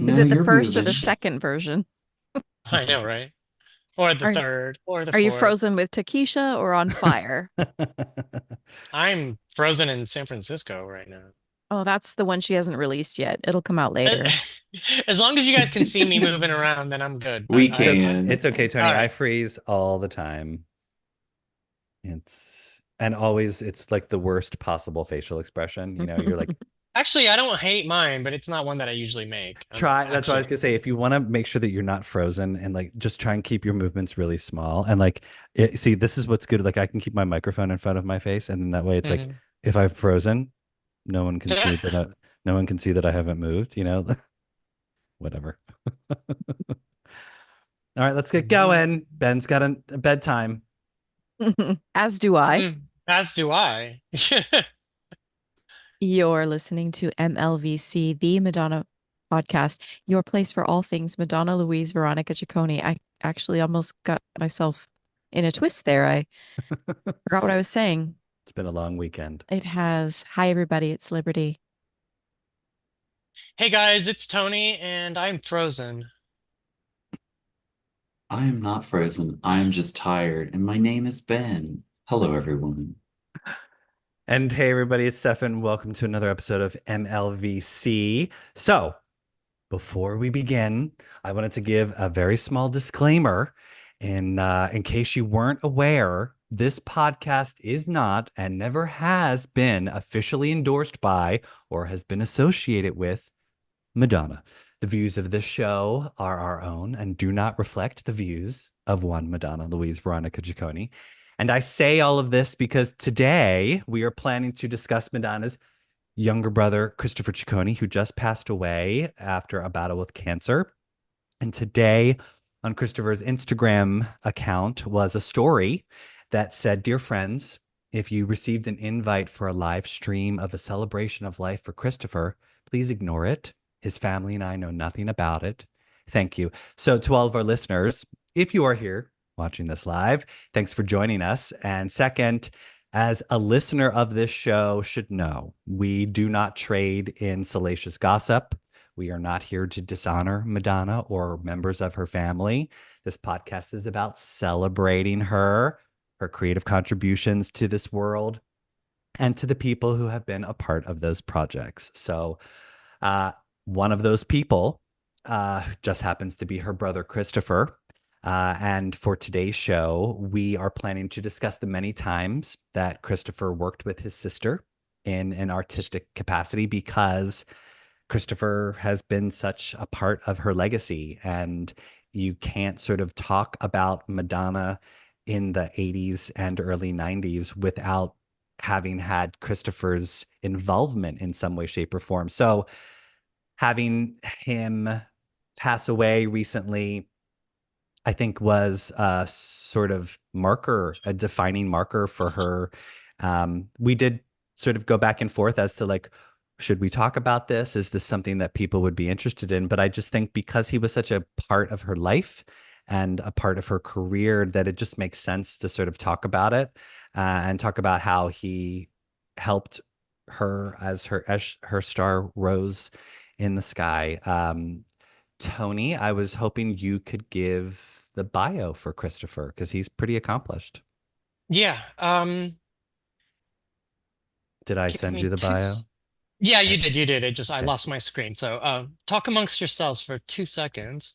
Is No, it the you're first or moving. the second version? I know, right? Or the Are third, or the are you fourth. frozen with Takesha or on fire? I'm frozen in San Francisco right now. Oh, that's the one she hasn't released yet. It'll come out later. As long as you guys can see me moving around, then I'm good. We I can. It's okay, Tony. all I right. freeze all the time. And always it's like the worst possible facial expression. You're like, Actually, I don't hate mine, but it's not one that I usually make. that's what I was Actually, gonna say. If you want to make sure that you're not frozen and like just try and keep your movements really small and like see, this is what's good. Like I can keep my microphone in front of my face, and then that way it's like mhm. if I'm frozen, no one can see that no one can see that I haven't moved. Whatever. All right, let's get going. Ben's got a bedtime. As do I. As do I. You're listening to MLVC, the Madonna podcast, your place for all things Madonna, Louise, Veronica Ciccone. I actually almost got myself in a twist there. I forgot what I was saying. It's been a long weekend. It has. Hi, everybody. It's Liberty. Hey guys, it's Tony, and I'm frozen. I am not frozen. I am just tired. And my name is Ben. Hello, everyone. And hey, everybody, it's Stefan. Welcome to another episode of MLVC. So, before we begin, I wanted to give a very small disclaimer. In case you weren't aware, this podcast is not and never has been officially endorsed by or has been associated with Madonna. The views of this show are our own and do not reflect the views of one Madonna, Louise Veronica Ciccone. And I say all of this because today we are planning to discuss Madonna's younger brother, Christopher Ciccone, who just passed away after a battle with cancer. And today on Christopher's Instagram account was a story that said, "Dear friends, if you received an invite for a live stream of a celebration of life for Christopher, please ignore it. His family and I know nothing about it. Thank you." So to all of our listeners, if you are here watching this live, thanks for joining us. And second, as a listener of this show should know, we do not trade in salacious gossip. We are not here to dishonor Madonna or members of her family. This podcast is about celebrating her creative contributions to this world, and to the people who have been a part of those projects. So one of those people just happens to be her brother, Christopher. And for today's show, we are planning to discuss the many times that Christopher worked with his sister in an artistic capacity, because Christopher has been such a part of her legacy. And you can't sort of talk about Madonna in the 80s and early 90s without having had Christopher's involvement in some way, shape, or form. So having him pass away recently, I think, was a sort of marker, a defining marker for her. We did sort of go back and forth as to like, should we talk about this? Is this something that people would be interested in? But I just think because he was such a part of her life and a part of her career, that it just makes sense to sort of talk about it and talk about how he helped her as her star rose in the sky. Tony, I was hoping you could give the bio for Christopher because he's pretty accomplished. Yeah. Did I Give send me you the two. bio? Yeah, you Okay. did. You did. I Okay. lost my screen. So, talk amongst yourselves for 2 seconds.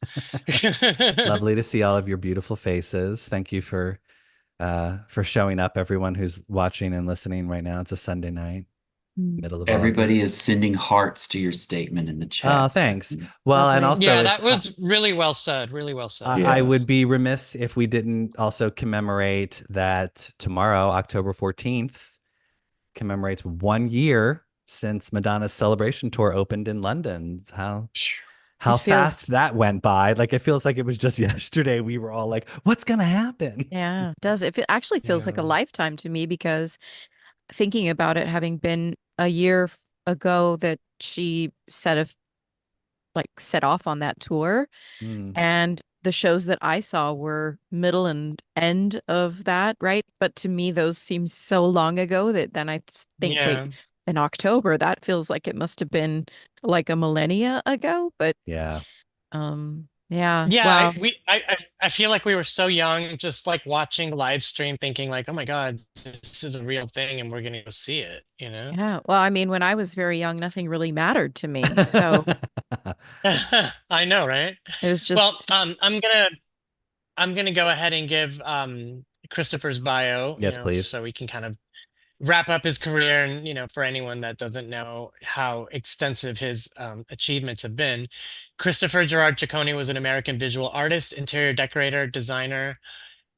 Lovely to see all of your beautiful faces. Thank you for showing up, everyone who's watching and listening right now. It's a Sunday night, middle of Everybody August. is sending hearts to your statement in the Oh, chat thanks. section. Well, and Lovely. also Yeah, it's that was really well said. Really well said. I Yeah. would be remiss if we didn't also commemorate that tomorrow, October 14th, commemorates 1 year since Madonna's celebration tour opened in London. How It fast feels, that went by. Like it feels like it was just yesterday. We were all like, what's gonna happen? yeah, it does. Actually feels like a Yeah. lifetime to me because thinking about it, having been a year ago that she set off on that tour, Mm, and the shows that I saw were middle and end of that, right? But to me, those seem so long ago that then I think, wait, Yeah. in October. That feels like it must have been like a millennia ago, but Yeah. yeah, Yeah, wow. I feel like we were so young, just like watching the live stream, thinking like, oh my God, this is a real thing, and we're gonna go see it, you know? Yeah. Well, I mean, when I was very young, nothing really mattered to me. So I know, right? it was Well, just, I'm gonna go ahead and give Christopher's bio, Yes, please. so we can kind of wrap up his career. And for anyone that doesn't know how extensive his achievements have been, Christopher Gerard Ciccone was an American visual artist, interior decorator, designer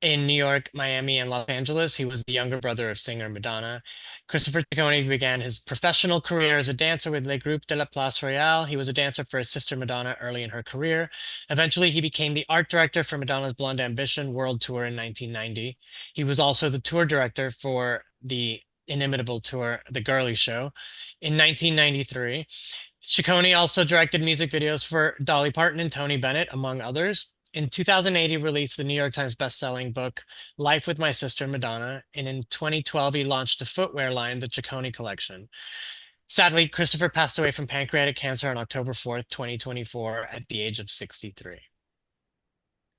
in New York, Miami, and Los Angeles. He was the younger brother of singer Madonna. Christopher Ciccone began his professional career as a dancer with Le Groupe de la Place Royale. He was a dancer for his sister Madonna early in her career. Eventually, he became the art director for Madonna's Blonde Ambition World Tour in 1990. He was also the tour director for the inimitable tour, The Girly Show, in 1993. Ciccone also directed music videos for Dolly Parton and Tony Bennett, among others. In 2008, he released the New York Times bestselling book, Life with My Sister Madonna. And in 2012, he launched a footwear line, the Ciccone Collection. Sadly, Christopher passed away from pancreatic cancer on October 4th, 2024, at the age of 63.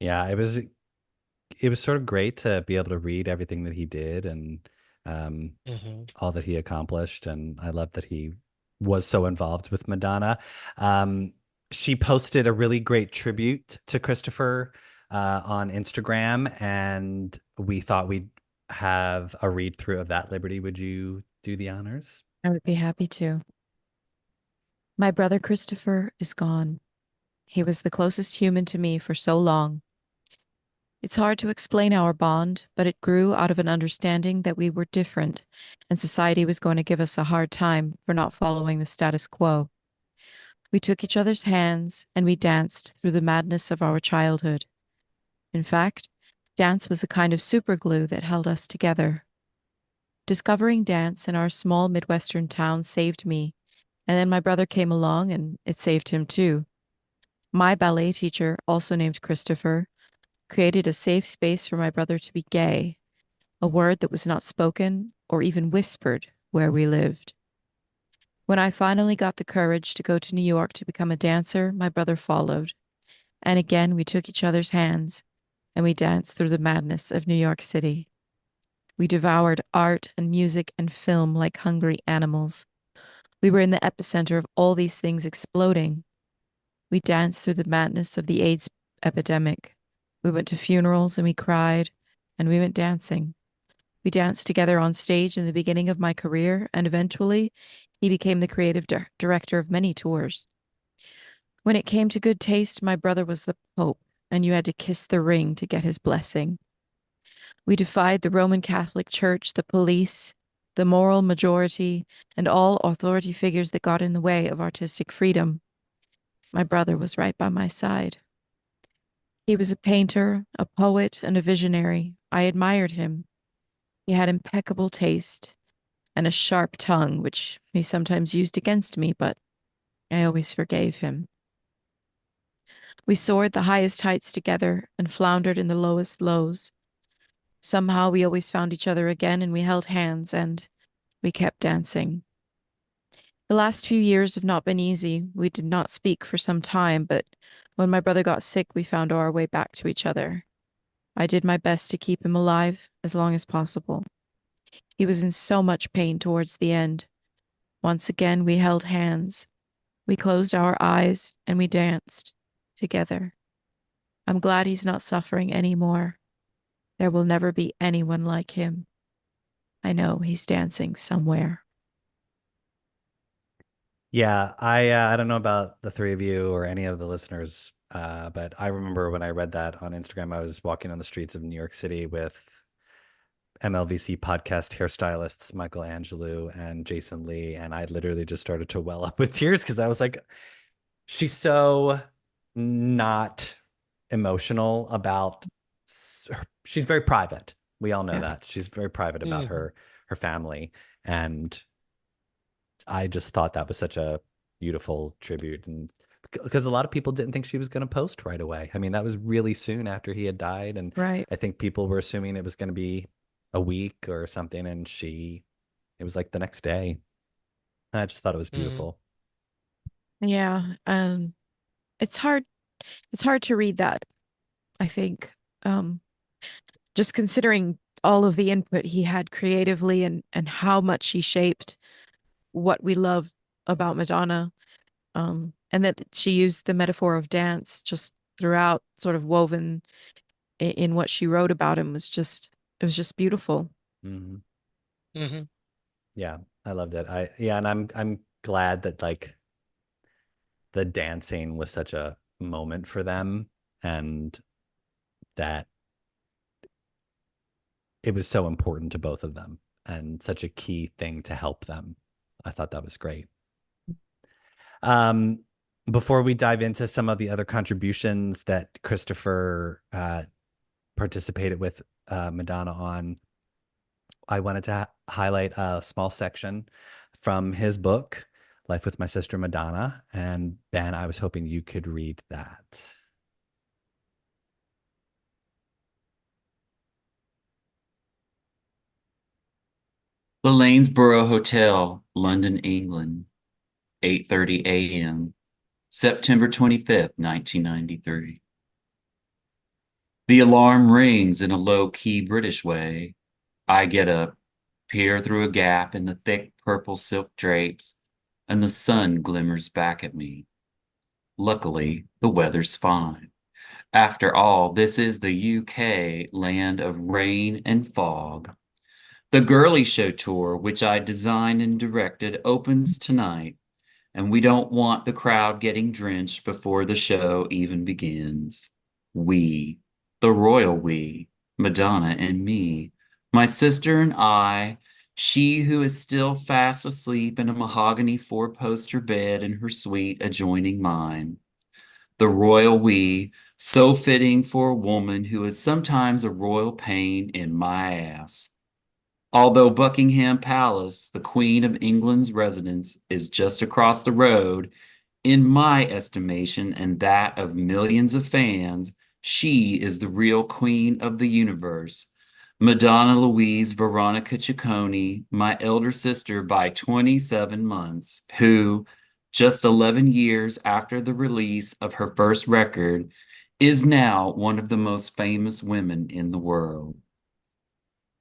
Yeah, it was sort of great to be able to read everything that he did and um, Mhm. all that he accomplished. And I love that he was so involved with Madonna. She posted a really great tribute to Christopher on Instagram, and we thought we'd have a read through of that. Liberty, would you do the honors? I would be happy to. My brother Christopher is gone. He was the closest human to me for so long. It's hard to explain our bond, but it grew out of an understanding that we were different, and society was going to give us a hard time for not following the status quo. We took each other's hands and we danced through the madness of our childhood. In fact, dance was a kind of superglue that held us together. Discovering dance in our small Midwestern town saved me, and then my brother came along and it saved him too. My ballet teacher, also named Christopher, created a safe space for my brother to be gay, a word that was not spoken or even whispered where we lived. When I finally got the courage to go to New York to become a dancer, my brother followed. And again, we took each other's hands and we danced through the madness of New York City. We devoured art and music and film like hungry animals. We were in the epicenter of all these things exploding. We danced through the madness of the AIDS epidemic. We went to funerals and we cried, and we went dancing. We danced together on stage in the beginning of my career, and eventually he became the creative director of many tours. When it came to good taste, my brother was the Pope, and you had to kiss the ring to get his blessing. We defied the Roman Catholic Church, the police, the moral majority, and all authority figures that got in the way of artistic freedom. My brother was right by my side. He was a painter, a poet, and a visionary. I admired him. He had impeccable taste and a sharp tongue, which he sometimes used against me, but I always forgave him. We soared the highest heights together and floundered in the lowest lows. Somehow we always found each other again, and we held hands and we kept dancing. The last few years have not been easy. We did not speak for some time, but when my brother got sick, we found our way back to each other. I did my best to keep him alive as long as possible. He was in so much pain towards the end. Once again, we held hands. We closed our eyes and we danced together. I'm glad he's not suffering anymore. There will never be anyone like him. I know he's dancing somewhere. Yeah, I don't know about the three of you or any of the listeners, but I remember when I read that on Instagram, I was walking on the streets of New York City with MLVC podcast hairstylists Michael Angelou and Jason Lee, and I literally just started to well up with tears because I was like, she's so not emotional about. She's very private. We all know that she's very private about Mhm. her family, and I just thought that was such a beautiful tribute, and because a lot of people didn't think she was going to post right away. I mean, that was really soon after he had died, and Right. I think people were assuming it was going to be a week or something, and it was like the next day. I just thought it was Mhm. beautiful. Yeah. It's hard to read that, I think. Um, just considering all of the input he had creatively and how much he shaped what we love about Madonna. And that she used the metaphor of dance just throughout, sort of woven in what she wrote about him it was just beautiful. Hmm. Mhm. Yeah, I loved it. And I'm glad that like the dancing was such a moment for them, and that it was so important to both of them and such a key thing to help them. I thought that was great. Um, Before we dive into some of the other contributions that Christopher participated with Madonna on, I wanted to highlight a small section from his book, Life with My Sister Madonna. And Ben, I was hoping you could read that. The Lanesborough Hotel, London, England, 8:30 a.m., September 25th, 1993. The alarm rings in a low-key British way. I get up, peer through a gap in the thick purple silk drapes, and the sun glimmers back at me. Luckily, the weather's fine. After all, this is the UK, land of rain and fog. The Girly Show tour, which I designed and directed, opens tonight, and we don't want the crowd getting drenched before the show even begins. We, the royal we, Madonna and me, my sister and I, she who is still fast asleep in a mahogany four-poster bed in her suite adjoining mine. The royal we, so fitting for a woman who is sometimes a royal pain in my ass. Although Buckingham Palace, the Queen of England's residence, is just across the road, in my estimation and that of millions of fans, she is the real queen of the universe. Madonna Louise Veronica Ciccone, my elder sister by 27 months, who, just 11 years after the release of her first record, is now one of the most famous women in the world.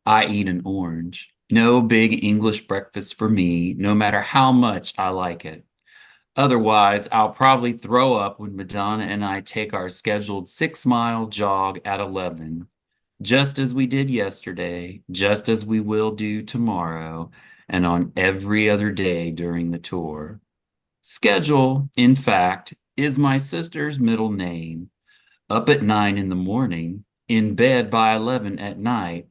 I eat an orange. No big English breakfast for me, no matter how much I like it. Otherwise, I'll probably throw up when Madonna and I take our scheduled 6-mile jog at 11, just as we did yesterday, just as we will do tomorrow, and on every other day during the tour. Schedule, in fact, is my sister's middle name. Up at 9 in the morning, in bed by 11 at night,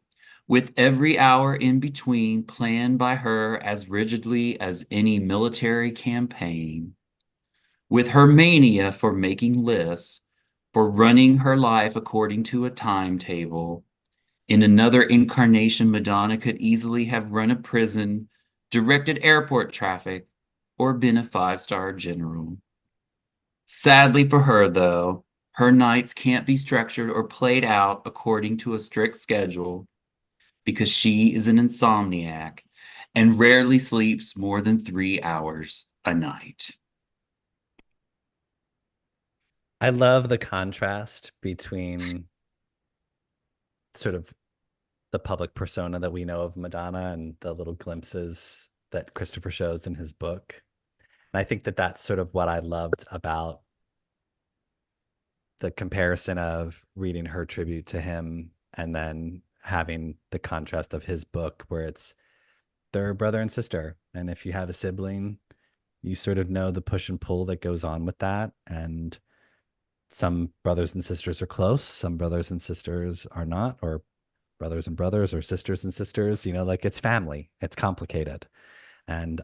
with every hour in between planned by her as rigidly as any military campaign. With her mania for making lists, for running her life according to a timetable, in another incarnation, Madonna could easily have run a prison, directed airport traffic, or been a 5-star general. Sadly for her, though, her nights can't be structured or played out according to a strict schedule because she is an insomniac and rarely sleeps more than 3 hours a night. I love the contrast between sort of the public persona that we know of Madonna and the little glimpses that Christopher shows in his book. And I think that that's sort of what I loved about the comparison of reading her tribute to him and then having the contrast of his book where it's they're brother and sister. And if you have a sibling, you sort of know the push and pull that goes on with that. And some brothers and sisters are close, some brothers and sisters are not, or brothers and brothers, or sisters and sisters, like it's family. It's complicated. And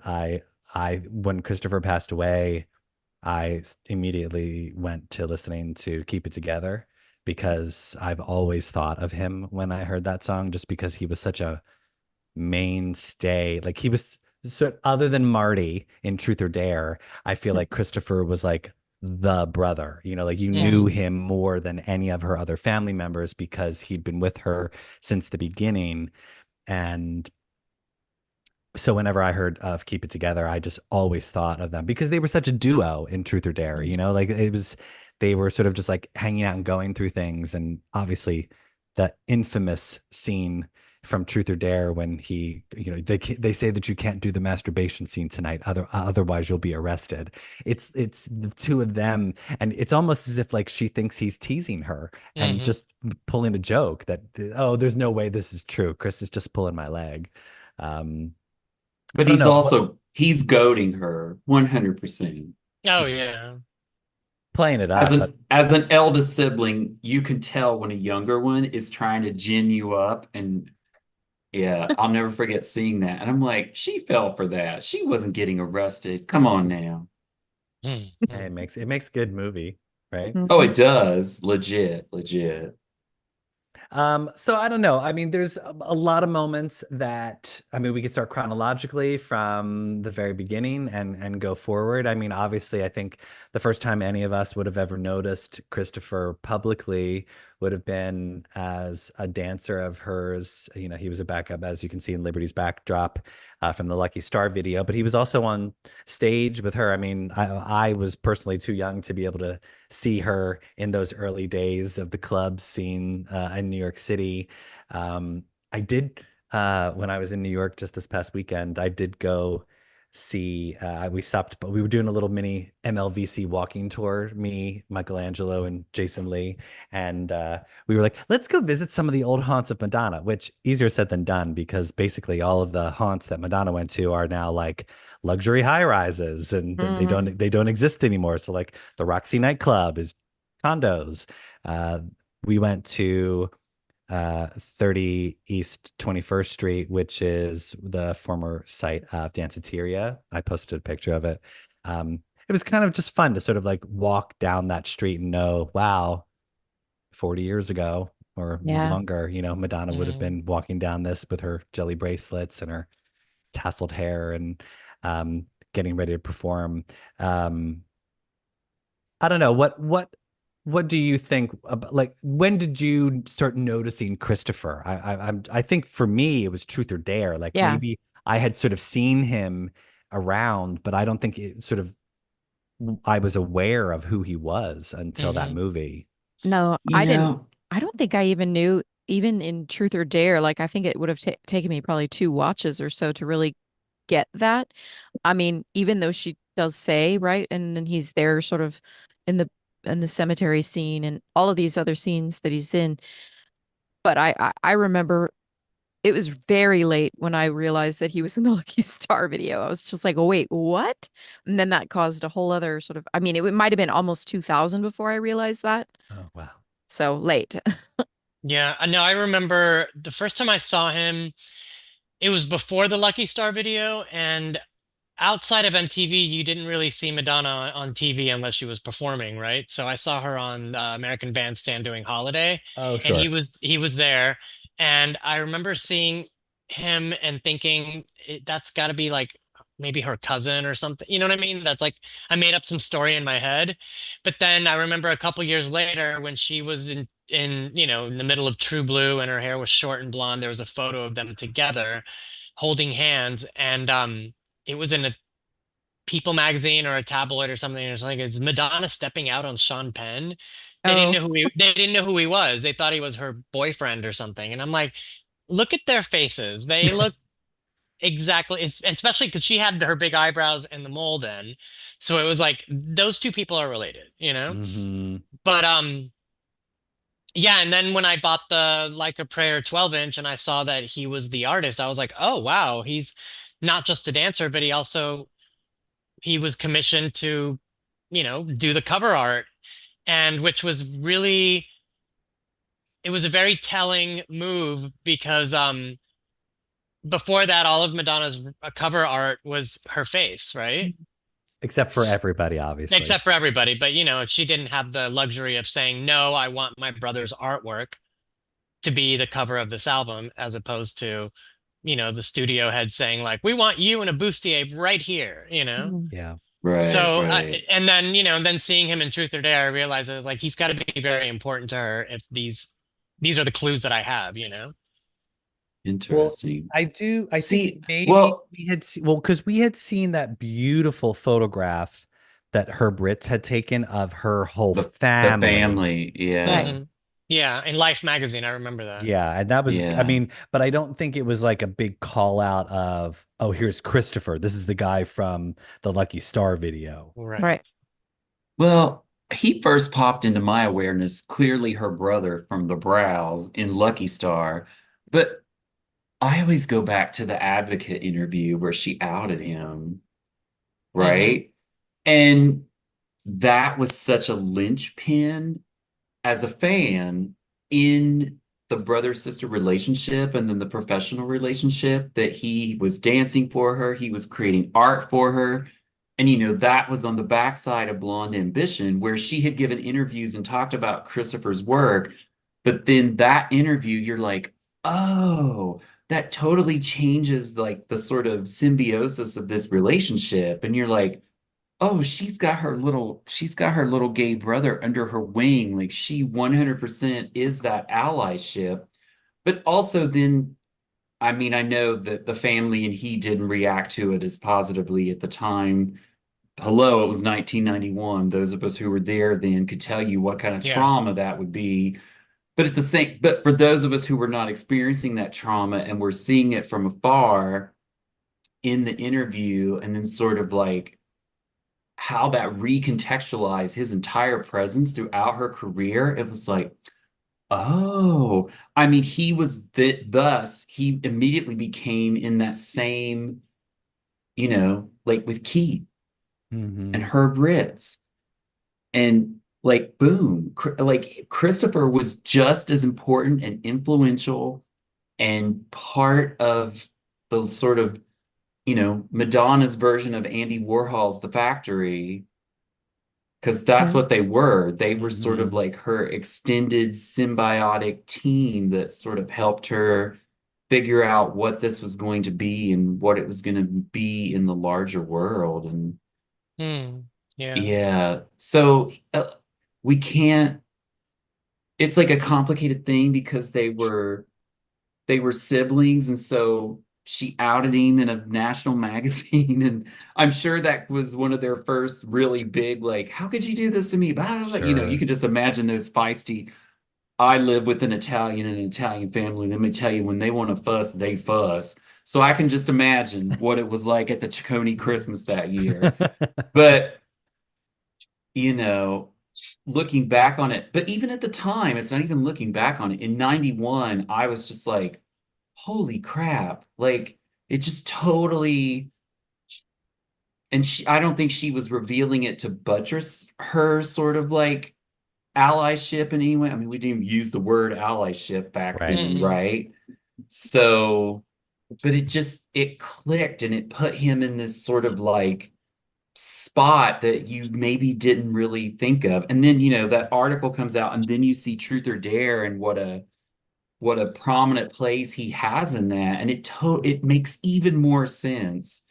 when Christopher passed away, I immediately went to listening to Keep It Together because I've always thought of him when I heard that song, just because he was such a mainstay. Like he was, so other than Marty in Truth or Dare, I feel like Christopher was like the brother, like you Yeah. knew him more than any of her other family members because he'd been with her since the beginning. And So whenever I heard of Keep It Together, I just always thought of them because they were such a duo in Truth or Dare, you know, like they were sort of just like hanging out and going through things. And obviously the infamous scene from Truth or Dare when they say that you can't do the masturbation scene tonight, otherwise you'll be arrested. It's the two of them, and it's almost as if like she thinks he's teasing her and Hmm. just pulling a joke that, oh, there's no way this is true. Chris is just pulling my leg. Um, I But don't know. he's goading her 100%. Oh yeah. Playing it As up, but an eldest sibling, you can tell when a younger one is trying to gin you up. And yeah, I'll never forget seeing that. And I'm like, she fell for that. She wasn't getting arrested. Come on now. hey, Mhm. it makes good movie, right? Oh, Mhm. it does. Legit, legit. So I don't know. I mean, there's a lot of moments that, I mean, we could start chronologically from the very beginning and go forward. I mean, obviously, I think the first time any of us would have ever noticed Christopher publicly would have been as a dancer of hers. You know, he was a backup, as you can see in Liberty's backdrop from the Lucky Star video, but he was also on stage with her. I mean, I was personally too young to be able to see her in those early days of the club scene in New York City. I did when I was in New York just this past weekend. I did go see. We stopped, but we were doing a little mini MLVC walking tour. Me, Michelangelo, and Jason Lee, and we were like, let's go visit some of the old haunts of Madonna. Which easier said than done because basically all of the haunts that Madonna went to are now like luxury high rises and Mhm. they don't exist anymore. So like the Roxy nightclub is condos. Uh, we went to 30 East 21st Street, which is the former site of Danceteria. I posted a picture of it. It was kind of just fun to sort of like walk down that street and know, wow, 40 years ago or Yeah. longer, you know, Madonna would have Mhm. been walking down this with her jelly bracelets and her tasseled hair and getting ready to perform. Um, I don't know what do you think about, like when did you start noticing Christopher? I think for me it was Truth or Dare. Like Yeah. maybe I had sort of seen him around, but I don't think it sort of I was aware of who he was until that Mhm. movie. No, You I didn't. know, I don't think I even knew, even in Truth or Dare, like I think it would have taken me probably two watches or so to really get that. I mean, even though she does say, right, and then he's there sort of in the cemetery scene and all of these other scenes that he's in. But I remember it was very late when I realized that he was in the Lucky Star video. I was just like, oh, wait, what? And then that caused a whole other sort of, I mean, it might have been almost 2000 before I realized that. Oh wow. So late. Yeah, I know. I remember the first time I saw him, it was before the Lucky Star video, and outside of MTV, you didn't really see Madonna on TV unless she was performing, right? So I saw her on American Bandstand doing Holiday, Oh and sure. he was there, and I remember seeing him and thinking that's got to be like maybe her cousin or something. You know what I mean? That's like I made up some story in my head, but then I remember a couple years later when she was in in the middle of True Blue and her hair was short and blonde. There was a photo of them together holding hands, and it was in a People magazine or a tabloid or something. It's like, is Madonna stepping out on Sean Penn? Oh, They didn't know who he was. They thought he was her boyfriend or something. And I'm like, look at their faces. They look exactly, especially because she had her big eyebrows and the mole then. So it was like those two people are related, you know? Hmm. But yeah, and then when I bought the Like a Prayer 12-inch and I saw that he was the artist, I was like, oh wow, he's not just a dancer, but he was commissioned to, do the cover art, and which was really, it was a very telling move because before that all of Madonna's cover art was her face, right? Except for everybody, obviously. Except for everybody, but she didn't have the luxury of saying, no, I want my brother's artwork to be the cover of this album, as opposed to, the studio head saying like, we want you and a bustier right here. mhm. Yeah. right, So, right. and then, then seeing him in Truth or Dare, I realized that like he's got to be very important to her if these are the clues that I have. Interesting. I think See, maybe well, because we had seen that beautiful photograph that Herb Ritz had taken of her whole the family. family, yeah, Right. Yeah, in Life magazine, I remember that. Yeah, and that was, I yeah. mean, but I don't think it was like a big call out of, oh, here's Christopher. This is the guy from the Lucky Star video. Right. Right. Well, he first popped into my awareness, clearly her brother from the Brows in Lucky Star. But I always go back to the Advocate interview where she outed him, Hmm. right? And that was such a linchpin as a fan in the brother sister relationship and then the professional relationship that he was dancing for her, he was creating art for her. And, that was on the backside of Blonde Ambition, where she had given interviews and talked about Christopher's work. But then that interview, you're like, oh, that totally changes like the sort of symbiosis of this relationship. And you're like, oh, she's got her little gay brother under her wing. Like she 100% is that allyship. But also then, I mean, I know that the family and he didn't react to it as positively at the time. Hello, it was 1991. Those of us who were there then could tell you what kind of Yeah. trauma that would be. But for those of us who were not experiencing that trauma and were seeing it from afar in the interview, and then sort of like how that recontextualized his entire presence throughout her career, it was like, oh, I mean, thus he immediately became in that same, like with Keith Mm-hmm. and Herb Ritz. And like, boom, like Christopher was just as important and influential and part of the sort of, Madonna's version of Andy Warhol's The Factory, because that's Sure. what they were. They were sort of Mm-hmm. like her extended symbiotic team that sort of helped her figure out what this was going to be and what it was going to be in the larger world. And Hmm. Yeah. yeah, so we can't, it's like a complicated thing because they were siblings, and so she outed him in a national magazine, and I'm sure that was one of their first really big, like, how could you do this to me? Blah, blah, blah. You Sure. could just imagine those feisty. I live with an Italian and an Italian family. Let me tell you, when they want to fuss, they fuss. So I can just imagine what it was like at the Ciccone Christmas that year. But you know, looking back on it, but even at the time, it's not even looking back on it. In 91, I was just like, holy crap. Like it just totally, and I don't think she was revealing it to buttress her sort of like allyship in any way. I mean, we didn't even use the word allyship back Right. then, Hmm. right? So, but it clicked and it put him in this sort of like spot that you maybe didn't really think of. And then, that article comes out and then you see Truth or Dare and what a prominent place he has in that. And it makes even more sense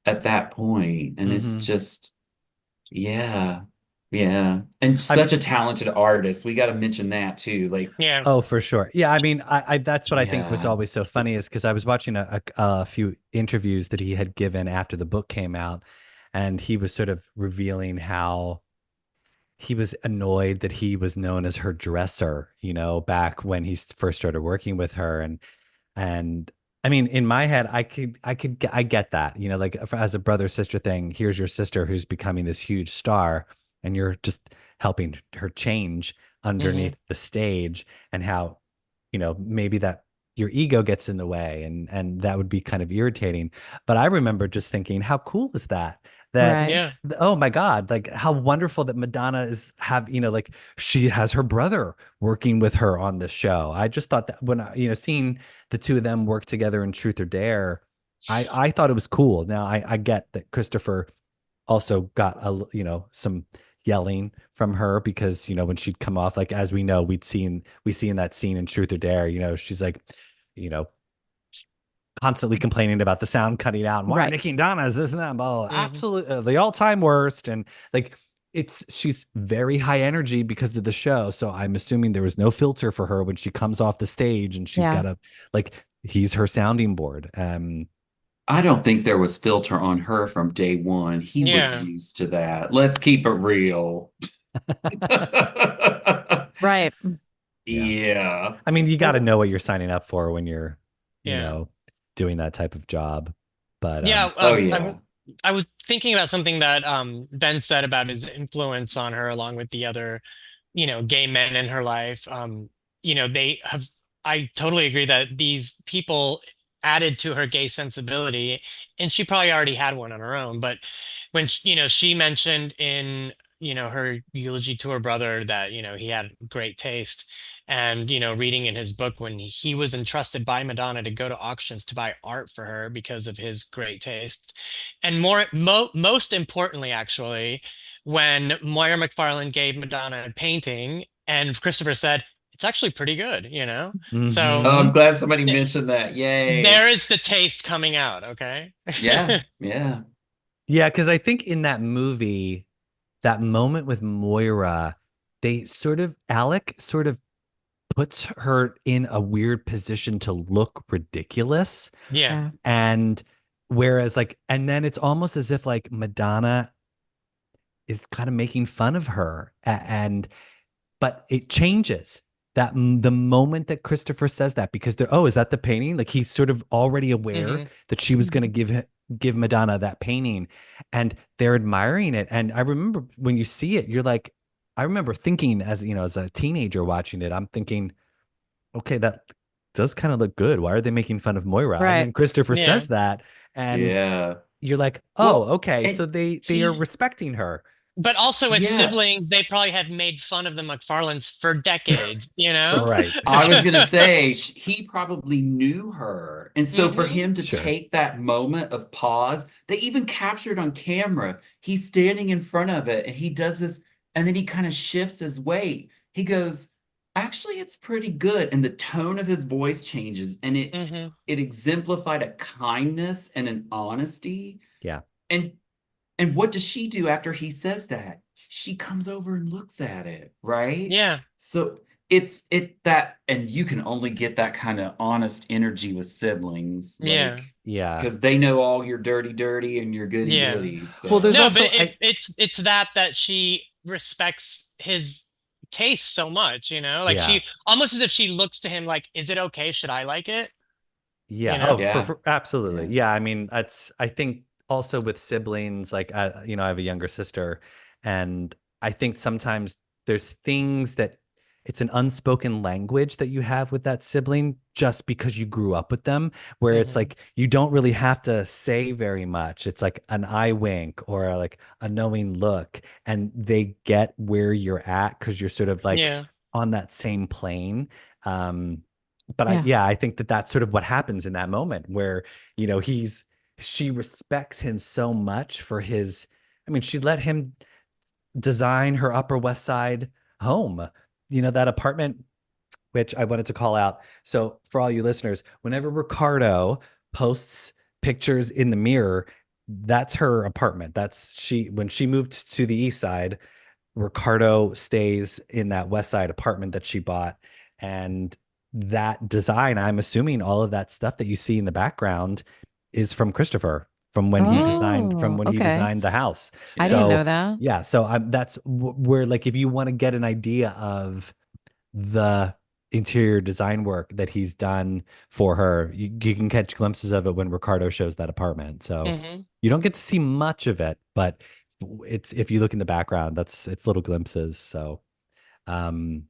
at that point. And it's Mm-hmm. just, yeah. Yeah. And I such a talented artist. We got to mention that too. Like, Yeah. Oh, for sure. Yeah, I mean, I that's what I think was yeah. always so funny is because I was watching a few interviews that he had given after the book came out, and he was sort of revealing how he was annoyed that he was known as her dresser, back when he first started working with her, and I mean, in my head, I get that, like as a brother sister thing. Here's your sister who's becoming this huge star, and you're just helping her change Hmm. underneath the stage, and how, maybe that your ego gets in the way, and that would be kind of irritating. But I remember just thinking, how cool is that? That Right. Yeah. Oh my God, like how wonderful that Madonna is like she has her brother working with her on this show. I just thought that when seeing the two of them work together in Truth or Dare, I thought it was cool. Now I get that Christopher also got some yelling from her because when she'd come off, like, as we know, we see in that scene in Truth or Dare, she's like, you know constantly complaining about the sound cutting out, and why are Right. Nikki and Donna is this and that, blah, blah, Hmm. absolutely the all-time worst. And like, she's very high energy because of the show, so I'm assuming there was no filter for her when she comes off the stage and she's got Yeah. to like he's her sounding board. I don't think there was filter on her from day one. He was Yeah. used to that. Let's keep it real. Right. Yeah. Yeah. I mean, you got to know what you're signing up for when you're, Yeah. doing that type of job. But Yeah. Oh yeah. I was thinking about something that Ben said about his influence on her, along with the other, gay men in her life. They have, I totally agree that these people added to her gay sensibility, and she probably already had one on her own. But when, she mentioned in, her eulogy to her brother that, he had great taste. And, reading in his book when he was entrusted by Madonna to go to auctions to buy art for her because of his great taste. And most importantly, actually, when Moira McFarlane gave Madonna a painting and Christopher said, it's actually pretty good, So Oh, mhm. I'm glad somebody th- mentioned that. Yay. there is the taste coming out, okay? Yeah. Yeah. Yeah, because I think in that movie, that moment with Moira, Alec sort of puts her in a weird position to look ridiculous. Yeah. Yeah. And whereas and then it's almost as if like Madonna is kind of making fun of her. But it changes the moment that Christopher says that, because is that the painting? Like he's sort of already aware Hmm. that she was going to Mhm. give Madonna that painting, and they're admiring it. And I remember when you see it, I remember thinking as a teenager watching it, I'm thinking, okay, that does kind of look good. Why are they making fun of Moira? And Right. then Christopher Yeah. says that, and Yeah. you're like, oh, Well, okay, so and they are he, respecting her. But also as yeah. siblings, they probably have made fun of the McFarlanes for decades, you know? Right. I was gonna say he probably knew her, and so for Hmm. him to Sure. take that moment of pause, they even captured on camera. He's standing in front of it, and he does this, and then he kind of shifts his weight. He goes, "Actually, it's pretty good," and the tone of his voice changes, and it Hmm. it exemplified a kindness and an honesty. Yeah. And and what does she do after he says that? She comes over and looks at it, right? Yeah. So it that, and you can only get that kind of honest energy with siblings, Yeah. like Yeah. because they know all your dirty and your goody Yeah. goodies. Well, there's So No, but also it's that she respects his taste so much, like yeah. she almost as if she looks to him like, is it okay? Should I like it? You Yeah. Oh, know? yeah, for absolutely. yeah. Yeah. I mean, I think also with siblings, like I have a younger sister, and I think sometimes there's things that it's an unspoken language that you have with that sibling just because you grew up with them, where it's Hmm. like you don't really have to say very much. It's like an eye wink or like a knowing look, and they get where you're at because you're sort of like Yeah. on that same plane. Um, but Yeah. I think that that's sort of what happens in that moment where, she respects him so much for his, I mean, she let him design her Upper West Side home, that apartment, which I wanted to call out. So for all you listeners, whenever Ricardo posts pictures in the mirror, that's her apartment. When she moved to the East Side, Ricardo stays in that West Side apartment that she bought. And that design, I'm assuming all of that stuff that you see in the background is from Christopher, Hmm. from Oh, when he okay. designed the house. I didn't Yeah. So know that. yeah, so that's where, like, if you want to get an idea of the interior design work that he's done for her, you can catch glimpses of it when Ricardo shows that apartment. So Hmm. you don't get to see much of it, but it's, if you look in the background, it's little glimpses. So um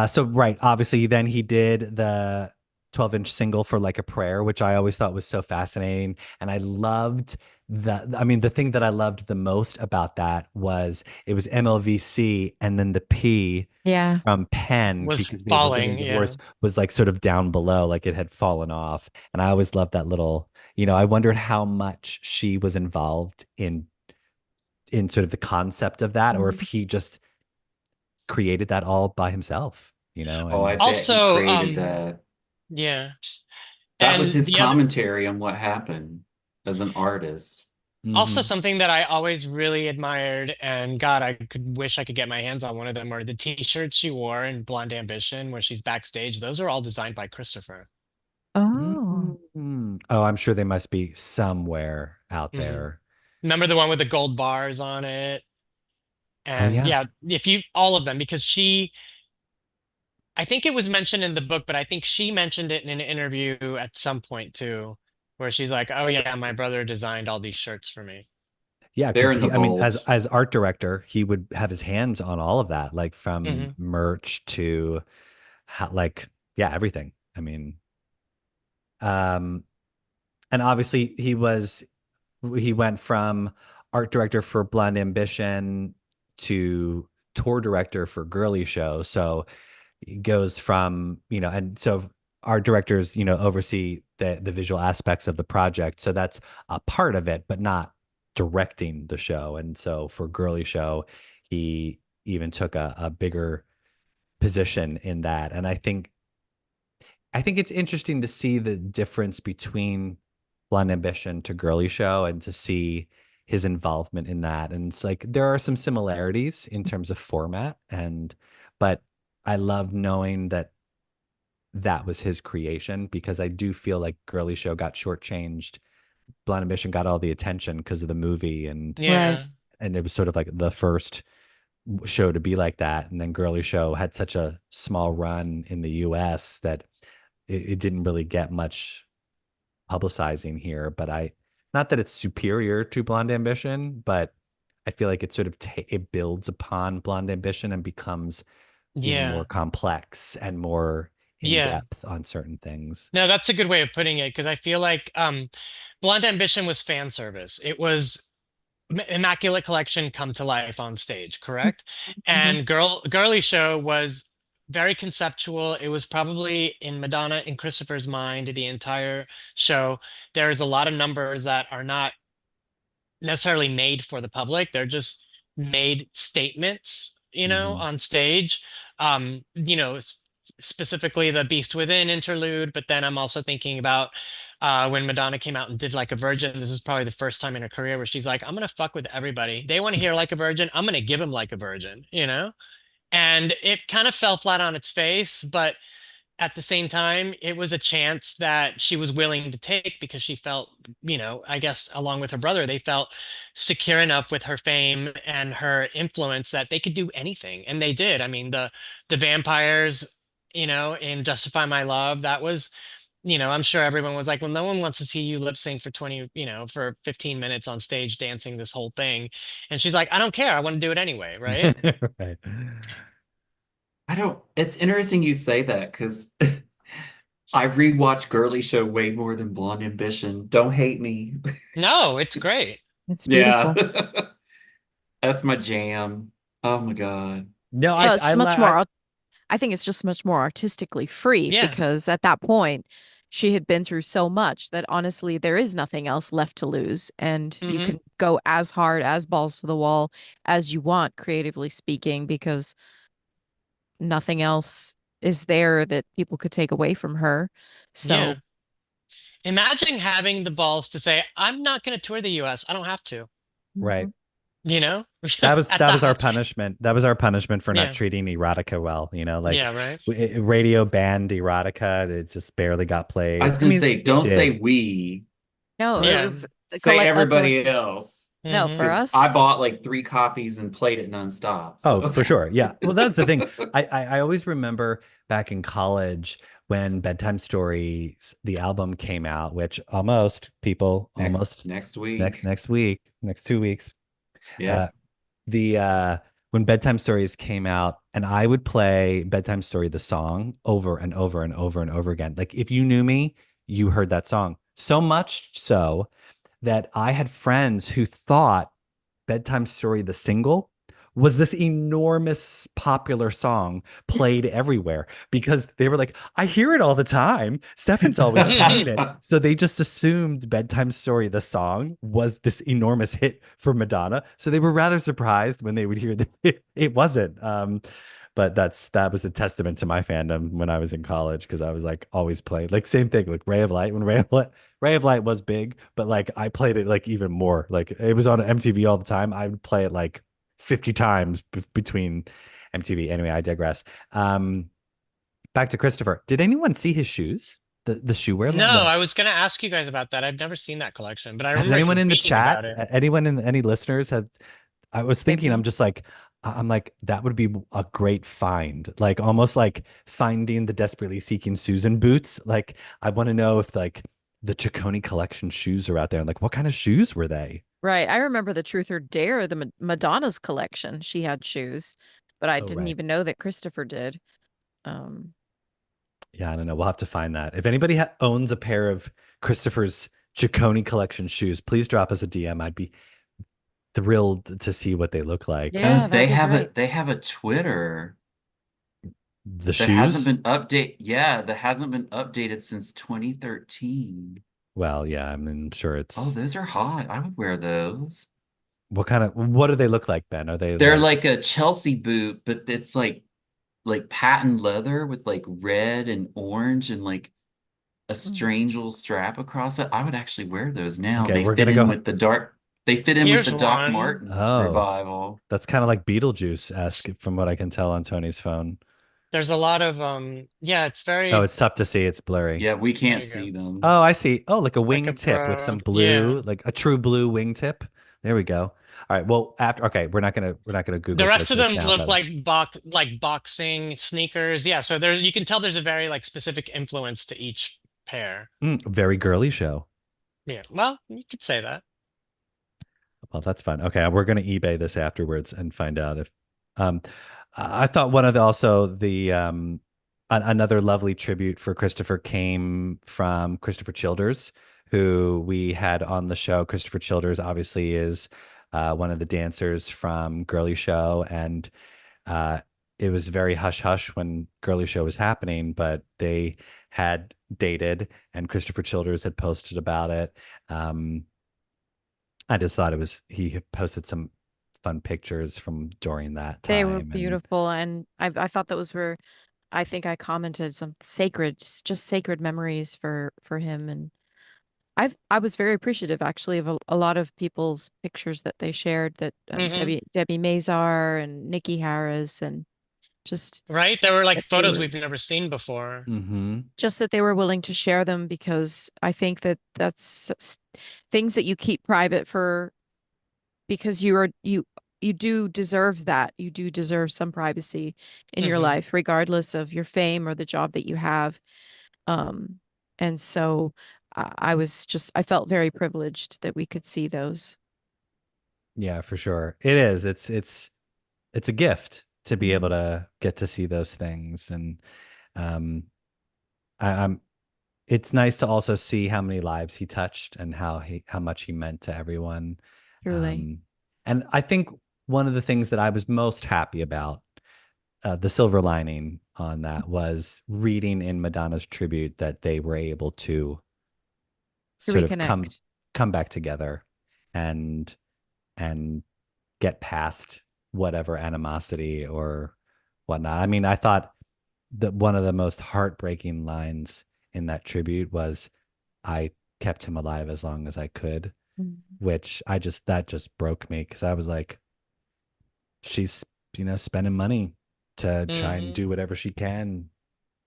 so right, obviously then he did the 12-inch single for Like a Prayer, which I always thought was so fascinating. And I loved the thing that I loved the most about that was it was MLVC, and then the P Yeah. from Penn, Was because they were getting falling. Yeah. divorced, was like sort of down below, like it had fallen off. And I always loved that little, I wondered how much she was involved in sort of the concept of that, or if Mhm. he just created that all by himself, Oh, I and bet he Also, created that. yeah. That was And his the other commentary on what happened as an artist. Also, Mhm. something that I always really admired, and God, I could wish I could get my hands on one of them, are the t-shirts she wore in Blonde Ambition, where she's backstage. Those are all designed by Christopher. Oh. Mm. Oh, I'm sure they must be somewhere out Hmm. there. Remember the one with the gold bars on it? Oh And yeah. yeah, if you all of them, because I think it was mentioned in the book, but I think she mentioned it in an interview at some point too, where she's like, "Oh yeah, my brother designed all these shirts for me." Yeah, They're because in the I mean, vault. as art director, he would have his hands on all of that, like from Hmm. merch to like yeah, everything. I mean, um, and obviously he went from art director for Blonde Ambition to tour director for Girly Show. So he goes from, and so art directors, oversee the visual aspects of the project. So that's a part of it, but not directing the show. And so for Girly Show, he even took a bigger position in that. And I think it's interesting to see the difference between Blonde Ambition to Girly Show and to see his involvement in that. And it's like there are some similarities in terms of format but I love knowing that that was his creation because I do feel like Girly Show got shortchanged. Blonde Ambition got all the attention because of the movie Right. Yeah. and it was sort of like the first show to be like that. And then Girly Show had such a small run in the US that it didn't really get much publicizing here, but not that it's superior to Blonde Ambition, but I feel like it sort of it builds upon Blonde Ambition and becomes even more Yeah. complex and more in Yeah. depth on certain things. No, that's a good way of putting it because I feel like Blonde Ambition was fan service. It was Immaculate Collection come to life on stage, correct? Mhm. And Girly Show was very conceptual. It was probably in Madonna and Christopher's mind the entire show. There's a lot of numbers that are not necessarily made for the public. They're just made statements, Hmm. on stage. Specifically the Beast Within interlude, but then I'm also thinking about when Madonna came out and did Like a Virgin. This is probably the first time in her career where she's like, I'm gonna fuck with everybody. They want to hear Like a Virgin, I'm gonna give them Like a Virgin. And it kind of fell flat on its face, but at the same time, it was a chance that she was willing to take because she felt, I guess along with her brother, they felt secure enough with her fame and her influence that they could do anything. And they did. I mean, the vampires, in Justify My Love, that was, I'm sure everyone was like, well, no one wants to see you lip sync for 20, for 15 minutes on stage dancing this whole thing. And she's like, I don't care. I want to do it anyway, right? Right. I don't, it's interesting you say that because I rewatched Girly Show way more than Blonde Ambition. Don't hate me. No, it's great. It's Yeah. beautiful. That's my jam. Oh my God. No, Well, I, it's li- much more, I I think it's just much more artistically free Yeah. because at that point, she had been through so much that honestly, there is nothing else left to lose. And you Hmm. can go as hard, as balls to the wall as you want, creatively speaking, because nothing else is there that people could take away from her. Yeah. So, Imagine having the balls to say, I'm not going to tour the US. I don't have to, right. mhm. you know, That was at that the was our high. punishment. That was our punishment for not Yeah. treating erotica well. Like Yeah. Right. radio banned erotica. It just barely got I played. was I gonna mean, say, it don't say did. we, No, it like Yeah. was say a everybody collective. else. No, Hmm. for Because I us, bought like 3 copies and played it nonstop. Oh, So for sure. Yeah. Well, that's the thing. I always remember back in college when Bedtime Stories, the album came out, which next almost next next week. next week, next 2 weeks. Uh, Yep. the When Bedtime Stories came out, and I would play Bedtime Story the song over and over and over and over again. Like if you knew me, you heard that song. So much so that I had friends who thought Bedtime Story, the single, was this enormous popular song played everywhere because they were like, I hear it all the time. Stefan's always playing it. So they just assumed Bedtime Story, the song, was this enormous hit for Madonna. So they were rather surprised when they would hear that it wasn't. but that was a testament to my fandom when I was in college because I was like always playing like same thing like Ray of Light when Ray of Light was big, but like I played it like even more. Like it was on MTV all the time. I would play it like 50 times between MTV. Anyway, I digress. Back to Christopher. Did anyone see his shoes? The shoe wear No, line? No. I was going to ask you guys about that. I've never seen that collection, but I Has remember anyone him in the tweeting about chat, it. anyone in any listeners have I was thinking, I'm Maybe. just like, I'm like, that would be a great find. Like almost like finding the desperately seeking Susan boots. Like I want to know if like the Ciccone collection shoes are out there. And like, what kind of shoes were they? Right. I remember the Truth or Dare, the Madonna's collection. She had shoes, but I Oh, didn't right. even know that Christopher did. Um, Yeah, I don't know. We'll have to find that. If anybody owns a pair of Christopher's Ciccone collection shoes, please drop us a DM. I'd be thrilled to see what they look like. Yeah, that'd be great. They have a Twitter The that hasn't shoes? been that hasn't been updated since 2013. Well, yeah, I mean, I'm sure Oh, it's those are hot. I would wear those. what do they look like, Ben? Are they They're like like a Chelsea boot, but it's like patent leather with like red and orange and like a Mm. strange little strap across it. I would actually wear those now. okay, They we're fit gonna in go. with they fit in with Here's the Doc one. Martens Oh, revival. that's kind of like Beetlejuice-esque from what I can tell on Tony's phone. There's a lot of yeah, it's Oh, very, it's tough to see. It's blurry. Yeah, we there can't you go. see them. Oh, I see. Oh, like a Like a wingtip with some broad. blue, Yeah. like a true blue wingtip. There we go. All right. Well, after okay, we're not gonna Google The rest search of this them now, look but like boxing sneakers. Yeah, so there you can tell there's a very like specific influence to each pair. very girly show. Yeah. Well, you could say that. Well, that's fun. Okay, we're gonna eBay this afterwards and find out if. Um, I thought one of the also the another lovely tribute for Christopher came from Christopher Childers, who we had on the show. Christopher Childers obviously is one of the dancers from Girly Show, and uh, it was very hush hush when Girly Show was happening, but they had dated, and Christopher Childers had posted about it. I just thought he had posted some fun pictures from during that They were time, and beautiful, and I thought those were. I think I commented some sacred, just sacred memories for him, and I was very appreciative actually of a lot of people's pictures that they shared. That Hmm. Debbie Mazar and Nikki Harris, and just Right? There were like that they photos were we've never seen before. just that they were willing to share them, because I think that things that you keep private for, because you do deserve that. You do deserve some privacy in your Hmm. life, regardless of your fame or the job that you have. Um, and so I felt very privileged that we could see those. yeah, for sure, it is. It's a gift to be able Mhm. to get to see those things, and um, I'm. It's nice to also see how many lives he touched and how much he meant to everyone. Truly. Um, and I think one of the things that I was most happy about, the silver lining on that, was reading in Madonna's tribute that they were able to To sort of reconnect. come back together and and get past whatever animosity or whatnot. I mean, I thought that one of the most heartbreaking lines in that tribute was, I kept him alive as long as I could, Mhm. which that just broke me because I was like, she's, spending money to try and Hmm. do whatever she can.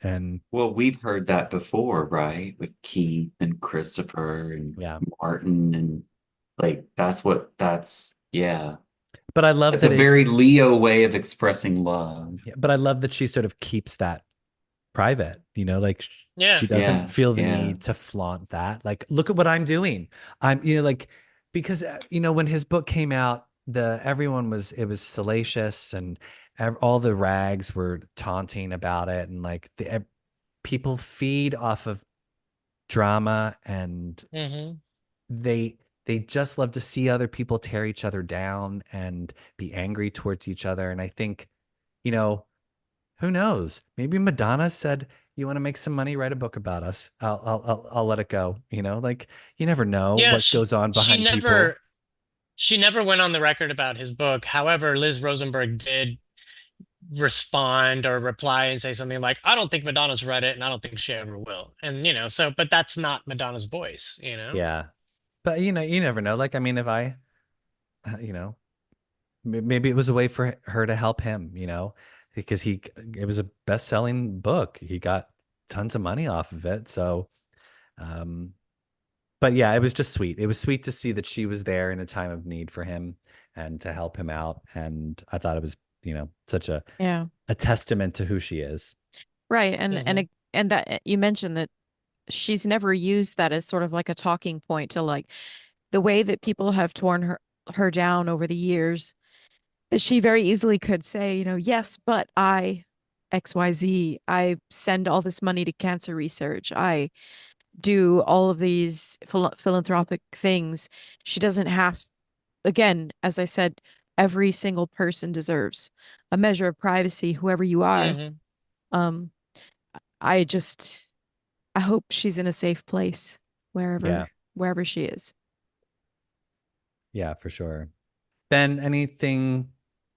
And Well, we've heard that before, right? With Keith and Christopher and yeah, Martin and like that's yeah. but I love It's a that very Leo way of expressing love. yeah, but I love that she sort of keeps that private, like Yeah. she doesn't Yeah, feel the yeah. need to flaunt that. Like, look at what I'm doing. I'm, like, because, when his book came out, it was salacious, and all the rags were taunting about it. And like people feed off of drama, and Hmm. they just love to see other people tear each other down and be angry towards each other. And I think, you know, who knows? Maybe Madonna said, "You want to make some money? Write a book about us. I'll let it go." Like you never know Yeah, what goes on she behind people. never went on the record about his book. However, Liz Rosenberg did respond or reply and say something like, I don't think Madonna's read it and I don't think she ever will. And, so, but that's not Madonna's voice, Yeah. But you never know. Like, I mean, if I, you know, maybe it was a way for her to help him, because it was a best-selling book. He got tons of money off of it. So, um, but yeah, it was just sweet. It was sweet to see that she was there in a time of need for him and to help him out. And I thought it was, such a Yeah. testament to who she is. Right. Mhm. And that you mentioned that she's never used that as sort of like a talking point to like the way that people have torn her down over the years. She very easily could say, yes, but I XYZ, I send all this money to cancer research. I do all of these philanthropic things. She doesn't have, again, as I said, every single person deserves a measure of privacy, whoever you are. Mhm. Um, I just, I hope she's in a safe place Yeah. wherever she is. Yeah, for sure. Ben, anything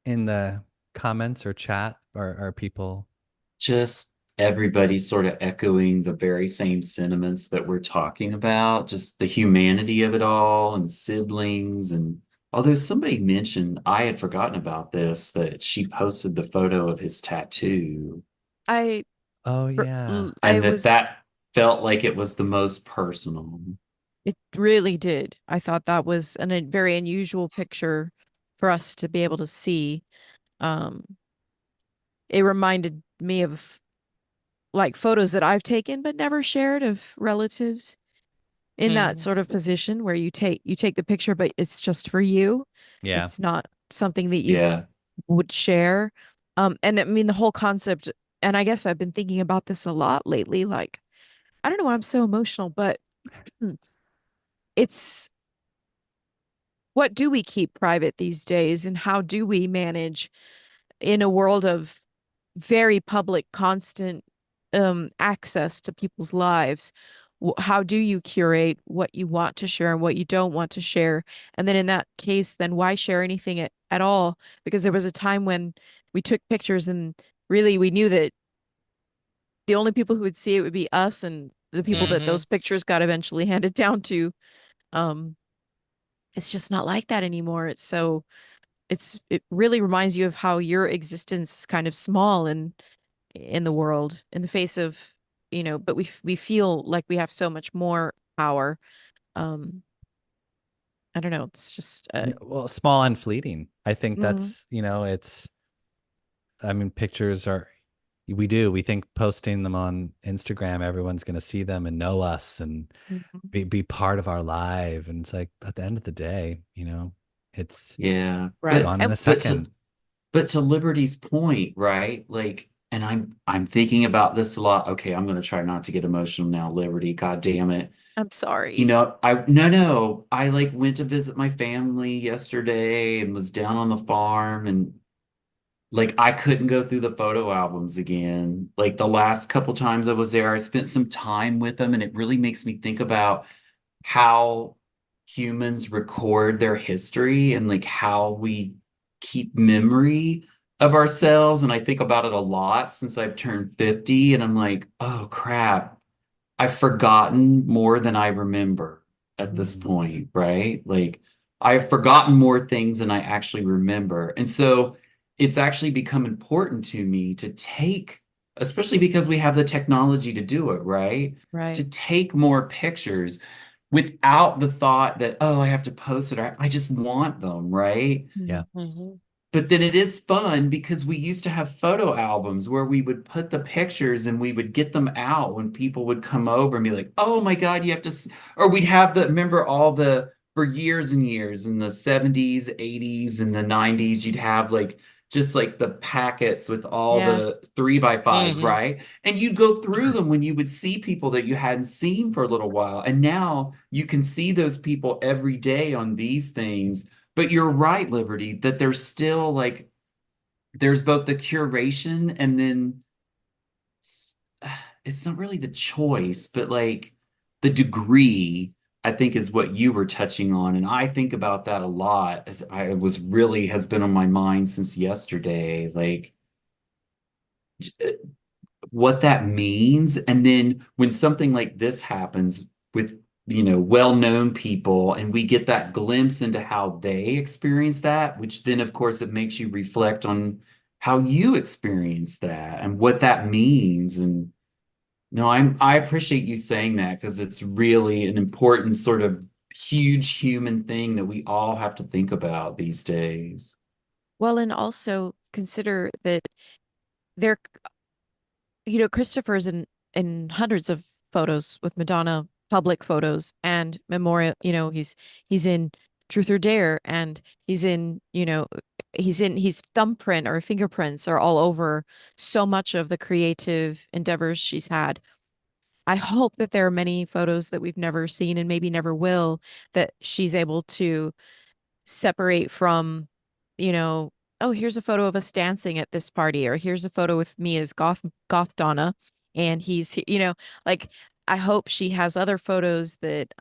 in the comments or chat, or are people? Just everybody sort of echoing the very same sentiments that we're talking about, just the humanity of it all and siblings. And although somebody mentioned, I had forgotten about this, that she posted the photo of his tattoo I, Oh yeah. I and that was, that felt like it was the most personal. it really did. I thought that was a very unusual picture for us to be able to see. Um, it reminded me of like photos that I've taken but never shared of relatives in that Mhm. sort of position where you take the picture but it's just for you. Yeah. It's not something that you Yeah. would share. And I mean the whole concept, and I guess I've been thinking about this a lot lately, like I don't know why I'm so emotional, but it's what do we keep private these days and how do we manage in a world of very public, constant access to people's lives? How do you curate what you want to share and what you don't want to share? And then in that case, then why share anything at all? Because there was a time when we took pictures and really we knew that the only people who would see it would be us and the people that Mhm. those pictures got eventually handed down to. Um, it's just not like that anymore. It really reminds you of how your existence is kind of small in the world in the face of, but we feel like we have so much more power. um I don't know, it's just Well, small and fleeting. I think mm, that's, I mean, pictures are, we think posting them on Instagram, everyone's going to see them and know us and mhm. be part of our life. And it's like, at the end of the day, it's Yeah. Right. But gone in And a but to second. but to Liberty's point, right? Like, and I'm thinking about this a lot. Okay, I'm gonna try not to get emotional now, Liberty. God damn it. I'm sorry. No, I like went to visit my family yesterday and was down on the farm and like I couldn't go through the photo albums again. Like the last couple times I was there, I spent some time with them and it really makes me think about how humans record their history and like how we keep memory of ourselves. And I think about it a lot since I've turned 50 and I'm like, oh crap. I've forgotten more than I remember at this Mhm. point, right? Like I've forgotten more things than I actually remember. And so it's actually become important to me to take, especially because we have the technology to do it, right? Right. To take more pictures without the thought that, oh, I have to post it. I just want them, right? Yeah. Mhm. Mhm. But then it is fun because we used to have photo albums where we would put the pictures and we would get them out when people would come over and be like, "Oh my God, you have to," or we'd have remember all for years and years in the 70s, 80s, and the 90s, you'd have like just like the packets with all Yeah. the 3x5s, Mhm. right? And you'd go through them when you would see people that you hadn't seen for a little while. And now you can see those people every day on these things, but you're right, Liberty, that there's still like there's both the curation and then it's, it's not really the choice, but like the degree, I think is what you were touching on. And I think about that a lot as I was really has been on my mind since yesterday. Like what that means. And then when something like this happens with, well-known people, and we get that glimpse into how they experience that, which then, of course, it makes you reflect on how you experience that and what that means. And no, I appreciate you saying that, because it's really an important sort of huge human thing that we all have to think about these days. Well, and also consider that there, Christopher's in hundreds of photos with Madonna, public photos and memorial. He's in Truth or Dare, and he's in, his thumbprint or fingerprints are all over so much of the creative endeavors she's had. I hope that there are many photos that we've never seen and maybe never will, that she's able to separate from, oh, here's a photo of us dancing at this party, or here's a photo with me as goth Donna, and like, I hope she has other photos that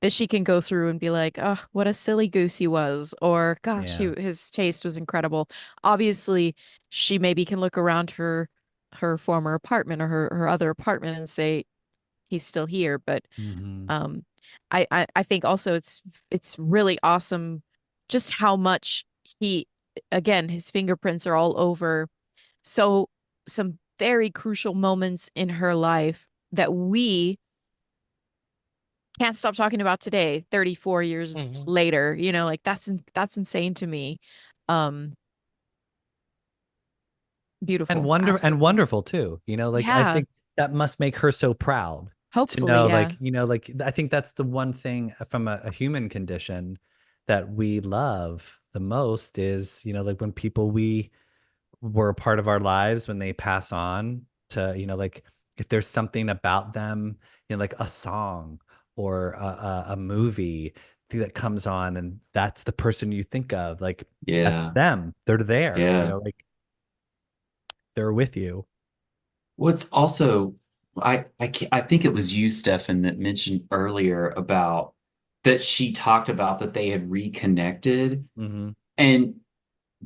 she can go through and be like, oh, what a silly goose he was, or gosh, Yeah. his taste was incredible. Obviously, she maybe can look around her former apartment, or her other apartment, and say he's still here. But Mhm. I think also it's really awesome just how much his fingerprints are all over. So some very crucial moments in her life that we can't stop talking about today, 34 years Mhm. later. Like, that's insane to me. Um And Beautiful. Absolutely. wonderful too. Like, I Yeah. think that must make her so proud to Hopefully, know, yeah. like, like, I think that's the one thing from a human condition that we love the most is, like, when people we were a part of our lives, when they pass on, to, like, if there's something about them, like a song or a movie that comes on, and that's the person you think of, like, that's Yeah. them. They're there, Yeah. like, they're with you. What's also, I think it was you, Stefan, that mentioned earlier about that she talked about that they had reconnected. Hmm. And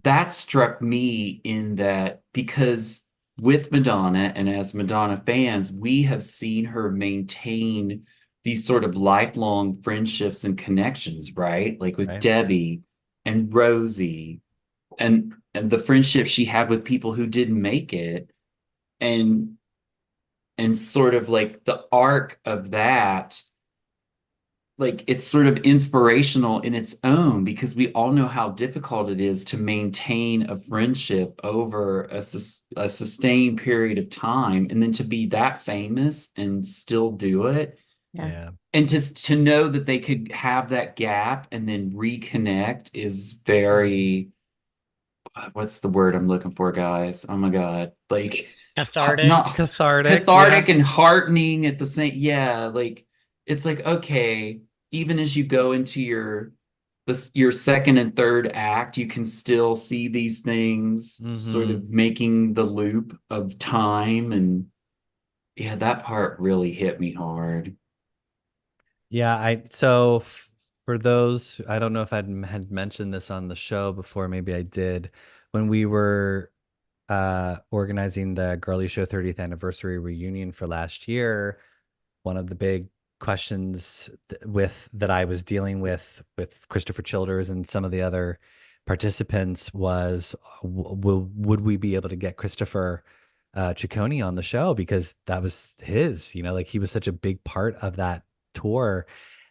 that struck me in that, because with Madonna and as Madonna fans, we have seen her maintain these sort of lifelong friendships and connections, right? Like with Right. Debbie and Rosie, and the friendship she had with people who didn't make it. And sort of like the arc of that, like, it's sort of inspirational in its own, because we all know how difficult it is to maintain a friendship over a sustained period of time, and then to be that famous and still do it, Yeah. Yeah. and just to know that they could have that gap and then reconnect is Mhm. very, what's the word I'm looking for, guys? Oh my God. Like, not Cathartic. Cathartic. Yeah. cathartic and heartening at the same. Yeah, like, it's like, okay, even as you go into your second and third act, you can still see these things sort Hmm. of making the loop of time. And yeah, that part really hit me hard. Yeah. For those, I don't know if had mentioned this on the show before. Maybe I did. When we were organizing the Girly Show 30th anniversary reunion for last year, one of the big questions that I was dealing with Christopher Childers and some of the other participants was, would we be able to get Christopher Ciccone on the show, because that was his, like, he was such a big part of that tour.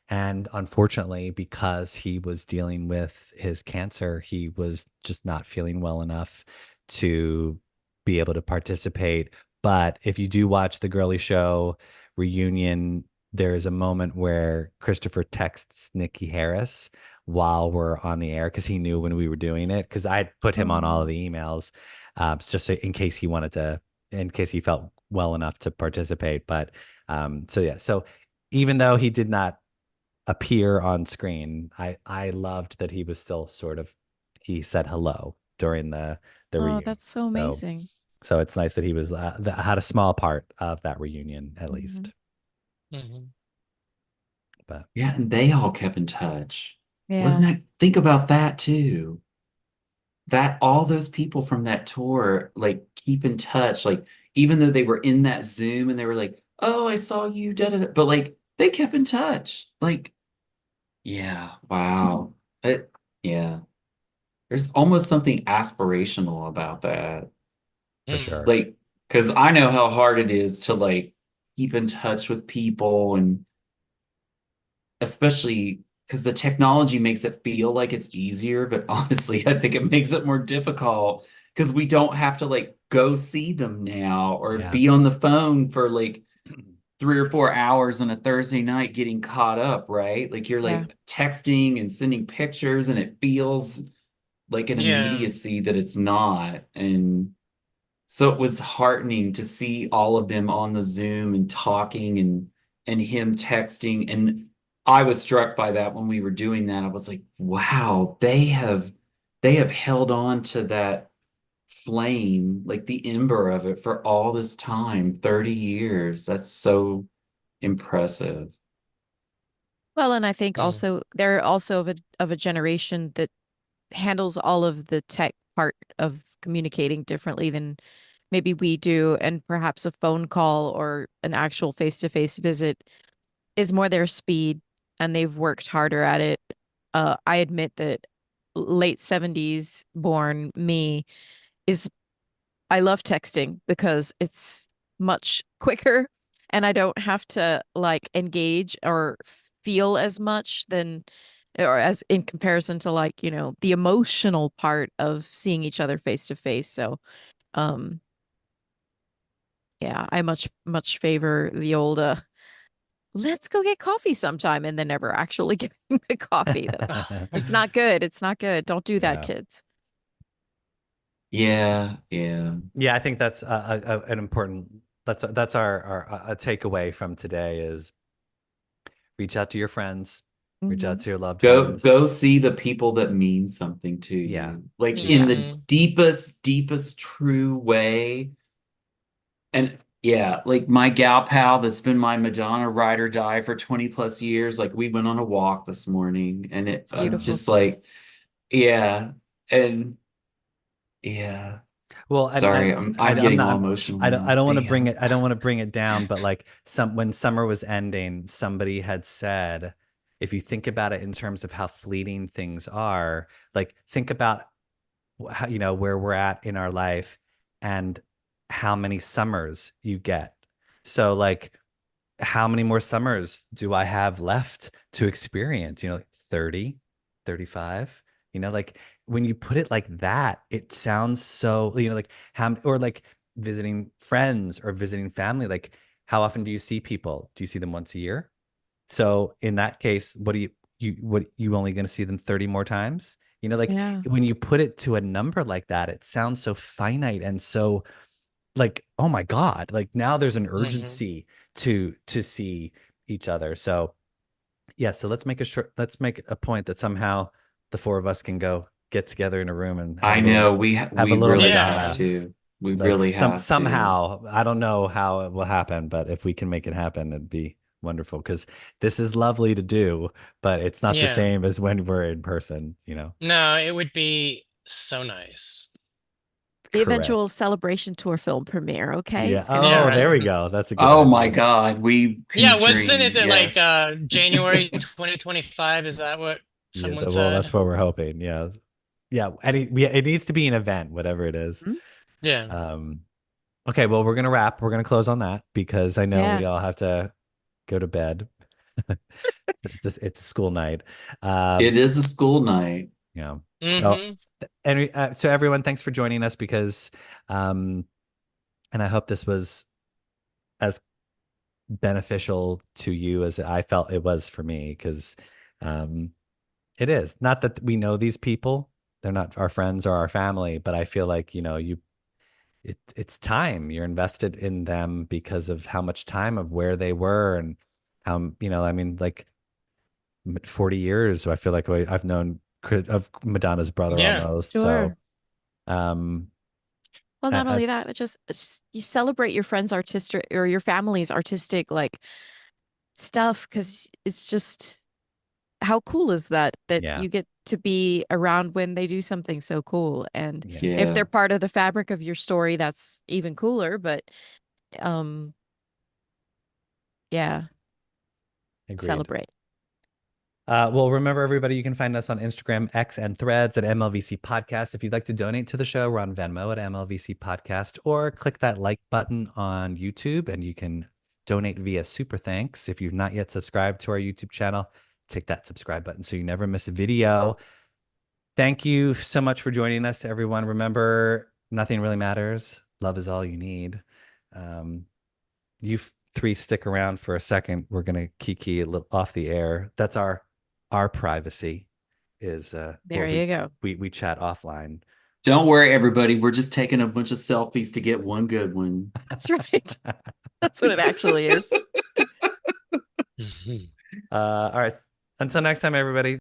And unfortunately, because he was dealing with his cancer, he was just not feeling well enough to be able to participate. But if you do watch the Girly Show reunion, there is a moment where Christopher texts Nikki Harris while we're on the air, because he knew when we were doing it, because I put him on all of the emails, just so, in case he wanted to, in case he felt well enough to participate. But so yeah, so even though he did not appear on screen, I loved that he was still sort of, he said hello during the Oh, reunion. that's so So amazing. it's nice that he was had a small part of that reunion at Mhm. least. Mhm. But Yeah, and they all kept in touch. Wasn't Yeah. that, think about that too. that all those people from that tour like keep in touch, like even though they were in that Zoom and they were like, "Oh, I saw you," da, da, da, but like they kept in touch. Like, yeah, wow. It, yeah. There's almost something aspirational about that. For Mm. sure. Like, because I know how hard it is to like keep in touch with people, and especially because the technology makes it feel like it's easier, but honestly, I think it makes it more difficult because we don't have to like go see them now or Yeah. be on the phone for like 3 or 4 hours on a Thursday night getting caught up, right? Like you're Yeah. like texting and sending pictures, and it feels like an Yeah. immediacy that it's not. And so it was heartening to see all of them on the Zoom and talking, and him texting. And I was struck by that when we were doing that. I was like, wow, they have held on to that flame, like the ember of it for all this time, 30 years. That's so impressive. Well, and I think Mm. also they're also of a generation that handles all of the tech part of communicating differently than maybe we do, and perhaps a phone call or an actual face-to-face visit is more their speed, and they've worked harder at it. I admit that late 70s born me is I love texting because it's much quicker and I don't have to like engage or feel as much than or as in comparison to like, the emotional part of seeing each other face to face. So, um yeah, I much favor the old let's go get coffee sometime and then never actually getting the coffee. It's not good. It's not good. Don't do that, Yeah. kids. Yeah, yeah. Yeah, I think that's an important. That's our a takeaway from today is reach out to your friends, reach out Hmm. to your loved Go ones. go see the people that mean something to Yeah, you. Like in Yeah. the Mhm. deepest true way. And yeah, like my gal pal that's been my Madonna ride or die for 20 plus years, like we went on a walk this morning, and it It's beautiful. just like, yeah. And yeah, well, sorry, I'm I'm getting not. all emotional I now. don't want to bring Damn. it. I don't want to bring it down. But like when summer was ending, somebody had said, if you think about it in terms of how fleeting things are, like think about how, where we're at in our life and how many summers you get. So like how many more summers do I have left to experience? Like 30, 35, like when you put it like that, it sounds so, like how, or like visiting friends or visiting family. Like how often do you see people? Do you see them once a year? So in that case, what do you only going to see them 30 more times? Like Yeah. when you put it to a number like that, it sounds so finite and so like, oh my God, like now there's an Mhm. urgency to see each other. So yeah, so let's make a point that somehow the four of us can go get together in a room and I know we have we a little really have Yeah. Madonna. to. We Like really have to. somehow, I don't know how it will happen, but if we can make it happen, it'd be wonderful because this is lovely to do, but it's not the Yeah. same as when we're in person. No, it would be so nice. The Correct. eventual celebration tour film premiere, okay? Yeah. It's gonna Yeah, Oh, there right. happen. we go. That's a good Oh my idea. God, we Yeah, can wasn't dream. it like Yes. January 2025? Is that what Yeah, someone well, said? that's what we're hoping. Yeah. Yeah, and it needs to be an event, whatever it is. Mhm. Yeah. Um, okay, well, we're gonna wrap. We're gonna close on that because I know Yeah. we all have to go to bed. It's a school night. It is a school night. Yeah. So, Hmm. so everyone, thanks for joining us because, um, and I hope this was as beneficial to you as I felt it was for me because, um, it is not that we know these people; they're not our friends or our family, but I feel like it's time you're invested in them because of how much time of where they were and how I mean like 40 years I feel like I've known of Madonna's brother Yeah. almost so Sure. um Well, not I only that, but just you celebrate your friend's artistic or your family's artistic like stuff because it's just how cool is that Yeah. you get to be around when they do something so cool? And Yeah. Yeah. if they're part of the fabric of your story, that's even cooler. But yeah, Agreed. celebrate. Well, remember, everybody, you can find us on Instagram, X, and Threads at MLVC Podcast. If you'd like to donate to the show, we're on Venmo at MLVC Podcast, or click that like button on YouTube and you can donate via Super Thanks. If you've not yet subscribed to our YouTube channel, click that subscribe button so you never miss a video. Thank you so much for joining us, everyone. Remember, nothing really matters. Love is all you need. You three stick around for a second. We're going to kiki a little off the air. That's our privacy is There you go. We chat offline. Don't worry, everybody. We're just taking a bunch of selfies to get one good one. That's right. That's what it actually is. All right. Until next time, everybody.